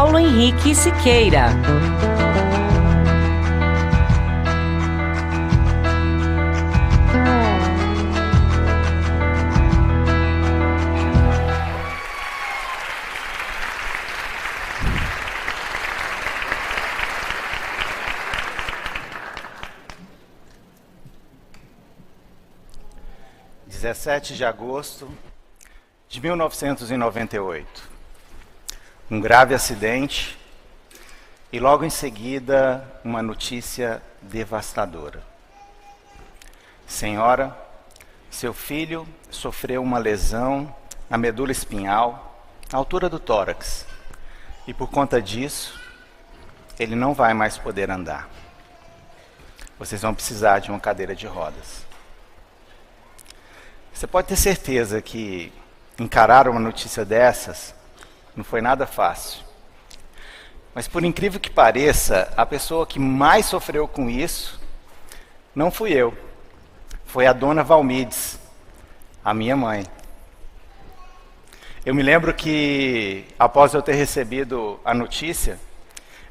Paulo Henrique Siqueira. De agosto de 1998. Um grave acidente e logo em seguida uma notícia devastadora. Senhora, seu filho sofreu uma lesão na medula espinhal, à altura do tórax, e por conta disso, ele não vai mais poder andar. Vocês vão precisar de uma cadeira de rodas. Você pode ter certeza que encarar uma notícia dessas não foi nada fácil. Mas por incrível que pareça, a pessoa que mais sofreu com isso não fui eu. Foi a dona Valmides, a minha mãe. Eu me lembro que, após eu ter recebido a notícia,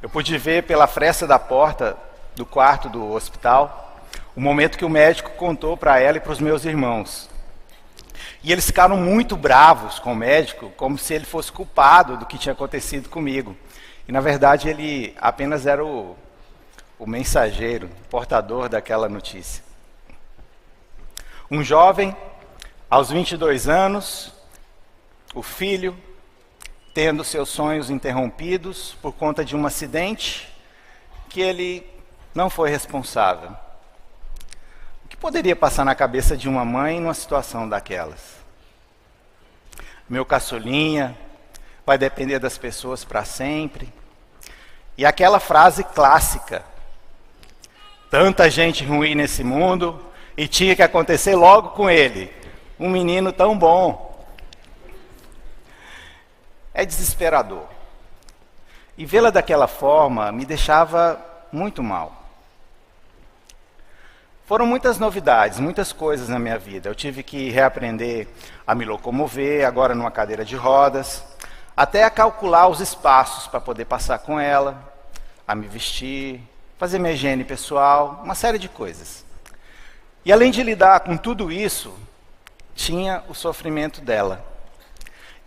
eu pude ver pela fresta da porta do quarto do hospital o momento que o médico contou para ela e para os meus irmãos. E eles ficaram muito bravos com o médico, como se ele fosse culpado do que tinha acontecido comigo. E, na verdade, ele apenas era o mensageiro, o portador daquela notícia. Um jovem, aos 22 anos, o filho, tendo seus sonhos interrompidos por conta de um acidente que ele não foi responsável. O que poderia passar na cabeça de uma mãe numa situação daquelas? Meu caçulinha vai depender das pessoas para sempre. E aquela frase clássica: tanta gente ruim nesse mundo e tinha que acontecer logo com ele, um menino tão bom. É desesperador. E vê-la daquela forma me deixava muito mal. Foram muitas novidades, muitas coisas na minha vida. Eu tive que reaprender a me locomover, agora numa cadeira de rodas, até a calcular os espaços para poder passar com ela, a me vestir, fazer minha higiene pessoal, uma série de coisas. E além de lidar com tudo isso, tinha o sofrimento dela.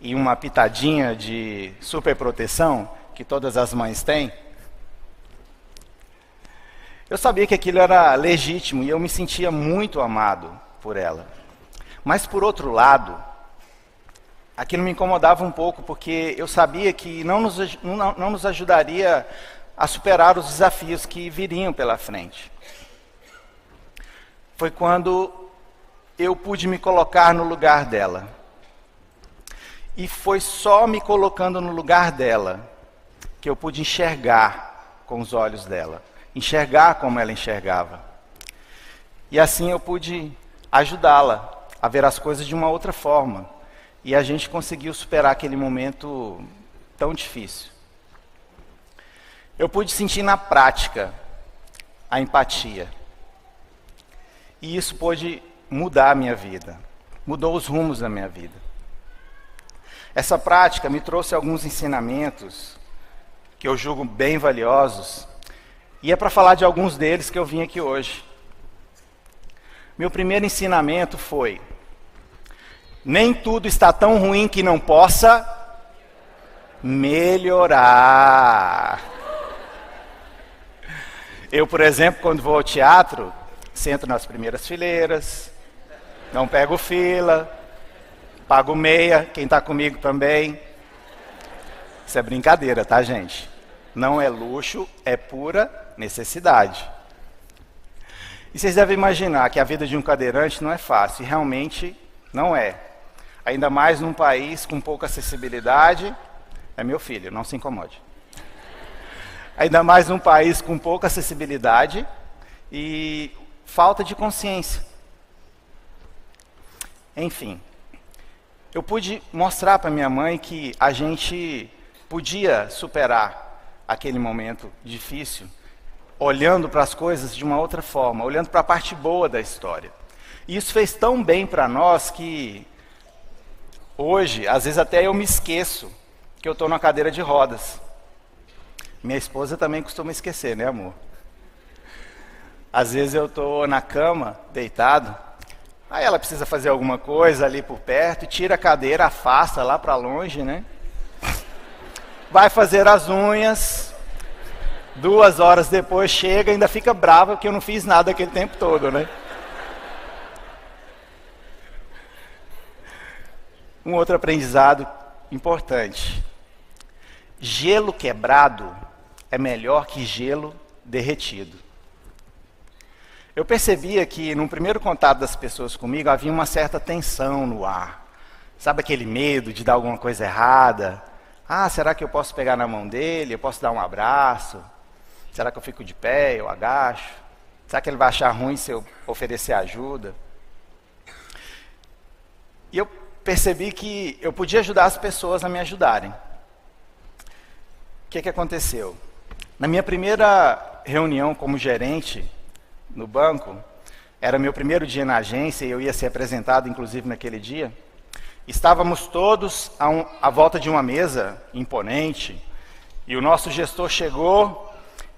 E uma pitadinha de superproteção, que todas as mães têm. Eu sabia que aquilo era legítimo e eu me sentia muito amado por ela. Mas, por outro lado, aquilo me incomodava um pouco, porque eu sabia que não nos ajudaria a superar os desafios que viriam pela frente. Foi quando eu pude me colocar no lugar dela. E foi só me colocando no lugar dela que eu pude enxergar com os olhos dela. Enxergar como ela enxergava. E assim eu pude ajudá-la a ver as coisas de uma outra forma. E a gente conseguiu superar aquele momento tão difícil. Eu pude sentir na prática a empatia. E isso pôde mudar a minha vida. Mudou os rumos da minha vida. Essa prática me trouxe alguns ensinamentos que eu julgo bem valiosos. E é para falar de alguns deles que eu vim aqui hoje. Meu primeiro ensinamento foi: nem tudo está tão ruim que não possa melhorar. Eu, por exemplo, quando vou ao teatro, sento nas primeiras fileiras, não pego fila, pago meia, quem está comigo também. Isso é brincadeira, tá, gente? Não é luxo, é pura necessidade. E vocês devem imaginar que a vida de um cadeirante não é fácil, e realmente não é. Ainda mais num país com pouca acessibilidade. É meu filho, não se incomode. Ainda mais num país com pouca acessibilidade e falta de consciência. Enfim, eu pude mostrar para minha mãe que a gente podia superar aquele momento difícil, olhando para as coisas de uma outra forma, olhando para a parte boa da história. E isso fez tão bem para nós que hoje, às vezes até eu me esqueço que eu estou na cadeira de rodas. Minha esposa também costuma esquecer, né, amor? Às vezes eu estou na cama, deitado, aí ela precisa fazer alguma coisa ali por perto, tira a cadeira, afasta lá para longe, né? Vai fazer as unhas, 2 horas depois chega e ainda fica brava porque eu não fiz nada aquele tempo todo, né? Um outro aprendizado importante. Gelo quebrado é melhor que gelo derretido. Eu percebia que no primeiro contato das pessoas comigo havia uma certa tensão no ar. Sabe aquele medo de dar alguma coisa errada? Ah, será que eu posso pegar na mão dele? Eu posso dar um abraço? Será que eu fico de pé? Eu agacho? Será que ele vai achar ruim se eu oferecer ajuda? E eu percebi que eu podia ajudar as pessoas a me ajudarem. O que aconteceu? Na minha primeira reunião como gerente no banco, era meu primeiro dia na agência e eu ia ser apresentado, inclusive, naquele dia. Estávamos todos à volta de uma mesa imponente e o nosso gestor chegou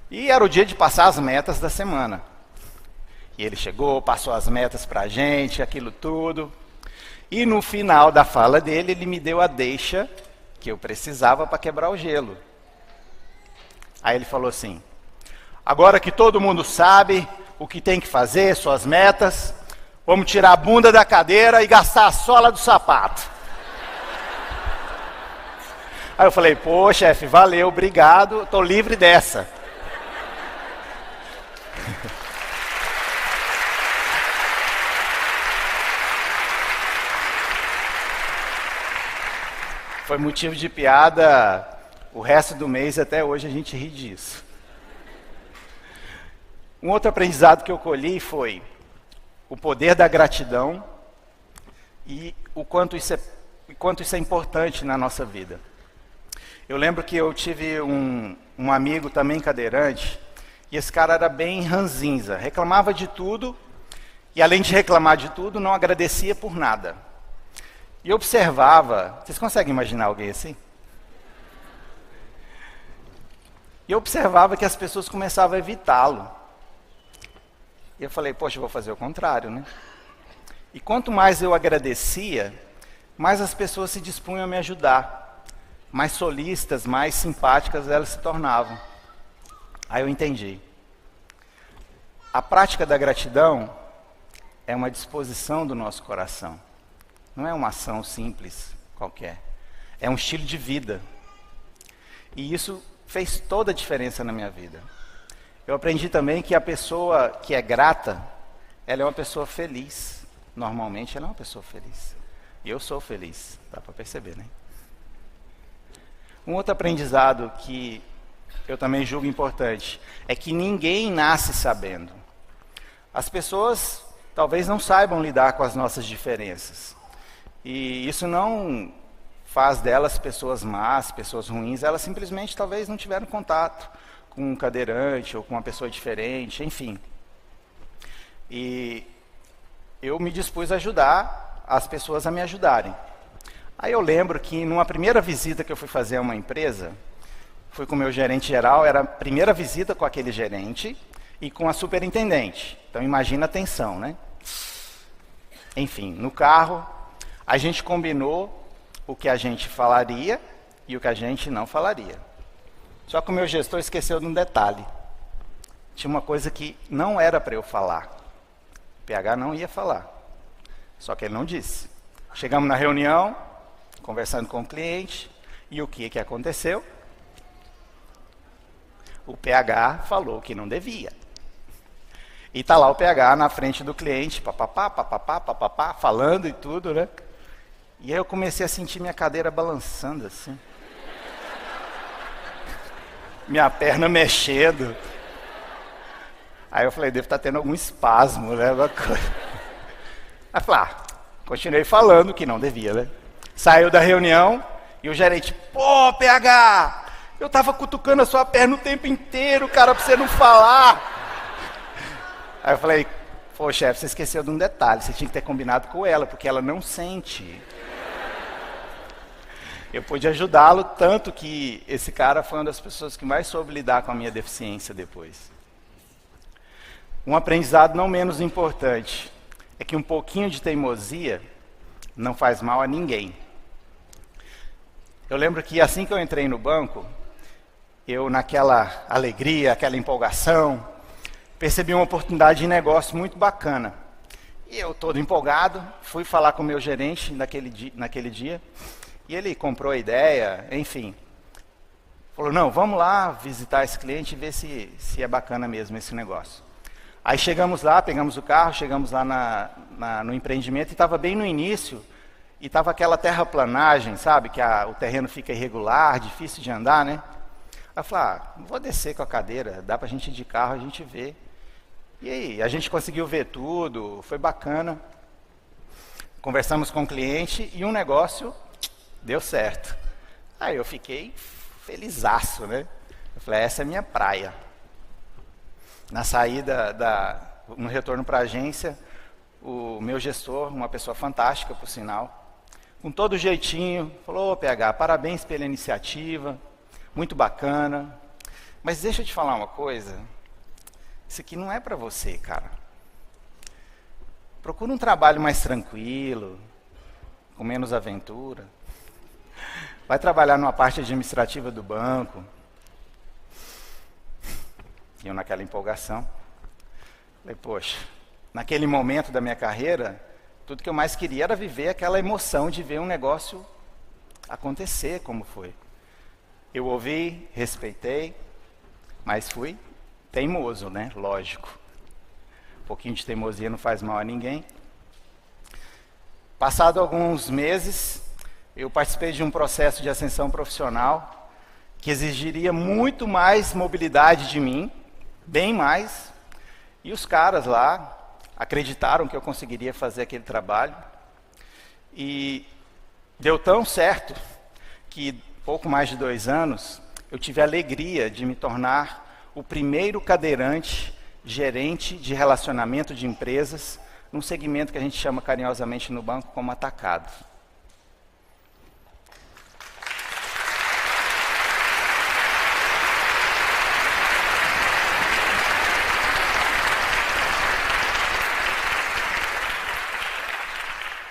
e era o dia de passar as metas da semana. E ele chegou, passou as metas para a gente, aquilo tudo. E no final da fala dele, ele me deu a deixa que eu precisava para quebrar o gelo. Aí ele falou assim: agora que todo mundo sabe o que tem que fazer, suas metas, vamos tirar a bunda da cadeira e gastar a sola do sapato. Aí eu falei: pô, chefe, valeu, obrigado, estou livre dessa. Foi motivo de piada o resto do mês, até hoje a gente ri disso. Um outro aprendizado que eu colhi foi o poder da gratidão e o quanto isso é importante na nossa vida. Eu lembro que eu tive um amigo também cadeirante, e esse cara era bem ranzinza, reclamava de tudo, e além de reclamar de tudo, não agradecia por nada. E eu observava, vocês conseguem imaginar alguém assim? E eu observava que as pessoas começavam a evitá-lo. E eu falei: poxa, eu vou fazer o contrário, né? E quanto mais eu agradecia, mais as pessoas se dispunham a me ajudar. Mais solistas, mais simpáticas elas se tornavam. Aí eu entendi. A prática da gratidão é uma disposição do nosso coração. Não é uma ação simples qualquer. É um estilo de vida. E isso fez toda a diferença na minha vida. Eu aprendi também que a pessoa que é grata, ela é uma pessoa feliz. Normalmente ela é uma pessoa feliz. E eu sou feliz, dá para perceber, né? Um outro aprendizado que eu também julgo importante é que ninguém nasce sabendo. As pessoas talvez não saibam lidar com as nossas diferenças. E isso não faz delas pessoas más, pessoas ruins. Elas simplesmente talvez não tiveram contato com um cadeirante ou com uma pessoa diferente, enfim. E eu me dispus a ajudar as pessoas a me ajudarem. Aí eu lembro que numa primeira visita que eu fui fazer a uma empresa, fui com o meu gerente geral, era a primeira visita com aquele gerente e com a superintendente. Então imagina a tensão, né? Enfim, no carro, a gente combinou o que a gente falaria e o que a gente não falaria. Só que o meu gestor esqueceu de um detalhe. Tinha uma coisa que não era para eu falar. O PH não ia falar. Só que ele não disse. Chegamos na reunião, conversando com o cliente, e o que aconteceu? O PH falou que não devia. E está lá o PH na frente do cliente, papapá, papapá, papapá, falando e tudo, né? E aí eu comecei a sentir minha cadeira balançando assim. Minha perna mexendo. Aí eu falei, devo estar tendo algum espasmo, né? Aí falei, continuei falando que não devia, né? Saiu da reunião e o gerente, pô, PH, eu estava cutucando a sua perna o tempo inteiro, cara, para você não falar. Aí eu falei, pô, chefe, você esqueceu de um detalhe, você tinha que ter combinado com ela, porque ela não sente. Eu pude ajudá-lo, tanto que esse cara foi uma das pessoas que mais soube lidar com a minha deficiência depois. Um aprendizado não menos importante é que um pouquinho de teimosia não faz mal a ninguém. Eu lembro que assim que eu entrei no banco, eu naquela alegria, aquela empolgação, percebi uma oportunidade de negócio muito bacana. E eu, todo empolgado, fui falar com o meu gerente naquele dia, e ele comprou a ideia, enfim. Falou, não, vamos lá visitar esse cliente e ver se é bacana mesmo esse negócio. Aí chegamos lá, pegamos o carro, chegamos lá no empreendimento, e estava bem no início, e estava aquela terraplanagem, sabe, que o terreno fica irregular, difícil de andar, né? Aí eu falei, vou descer com a cadeira, dá para a gente ir de carro, a gente vê. E aí, a gente conseguiu ver tudo, foi bacana. Conversamos com o cliente e um negócio deu certo. Aí eu fiquei felizaço, né? Eu falei, essa é a minha praia. Na saída, no retorno para a agência, o meu gestor, uma pessoa fantástica, por sinal, com todo jeitinho, falou, PH, parabéns pela iniciativa, muito bacana, mas deixa eu te falar uma coisa, isso aqui não é para você, cara. Procura um trabalho mais tranquilo, com menos aventura. Vai trabalhar numa parte administrativa do banco. E eu naquela empolgação, falei, poxa, naquele momento da minha carreira, tudo que eu mais queria era viver aquela emoção de ver um negócio acontecer como foi. Eu ouvi, respeitei, mas fui teimoso, né? Lógico. Um pouquinho de teimosia não faz mal a ninguém. Passado alguns meses, eu participei de um processo de ascensão profissional que exigiria muito mais mobilidade de mim, bem mais, e os caras lá acreditaram que eu conseguiria fazer aquele trabalho, e deu tão certo que, pouco mais de 2 anos, eu tive a alegria de me tornar o primeiro cadeirante gerente de relacionamento de empresas, num segmento que a gente chama carinhosamente no banco como atacado.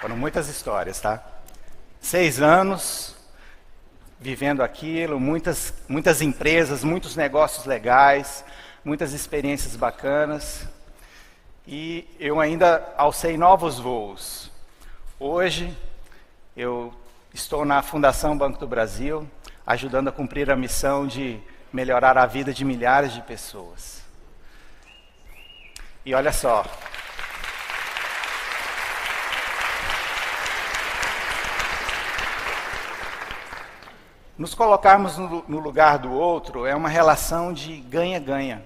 Foram muitas histórias, tá? 6 anos vivendo aquilo, muitas empresas, muitos negócios legais, muitas experiências bacanas. E eu ainda alcei novos voos. Hoje, eu estou na Fundação Banco do Brasil, ajudando a cumprir a missão de melhorar a vida de milhares de pessoas. E olha só, nos colocarmos no lugar do outro é uma relação de ganha-ganha.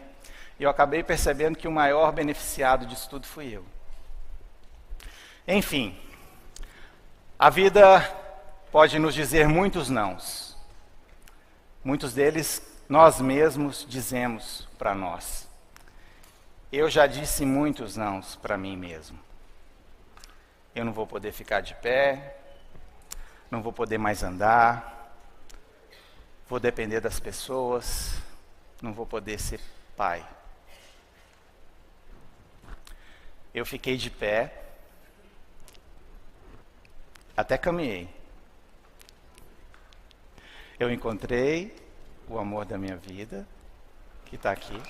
Eu acabei percebendo que o maior beneficiado disso tudo fui eu. Enfim, a vida pode nos dizer muitos nãos. Muitos deles nós mesmos dizemos para nós. Eu já disse muitos nãos para mim mesmo. Eu não vou poder ficar de pé, não vou poder mais andar, vou depender das pessoas, não vou poder ser pai. Eu fiquei de pé, até caminhei. Eu encontrei o amor da minha vida, que está aqui.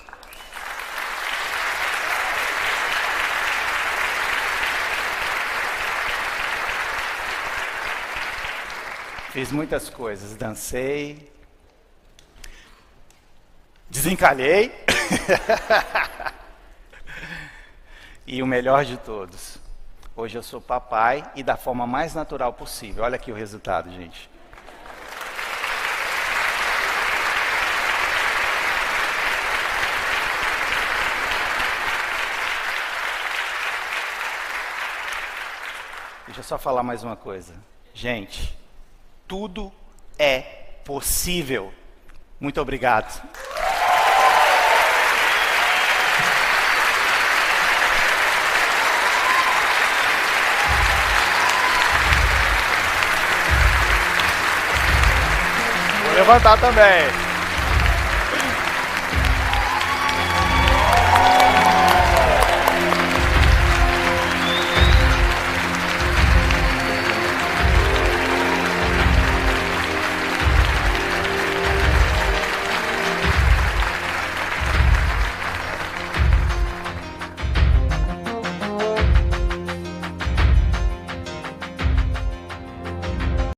Fiz muitas coisas, dancei, desencalhei. E o melhor de todos, hoje eu sou papai e da forma mais natural possível. Olha aqui o resultado, gente. Deixa eu só falar mais uma coisa. Gente, tudo é possível. Muito obrigado. levantar também.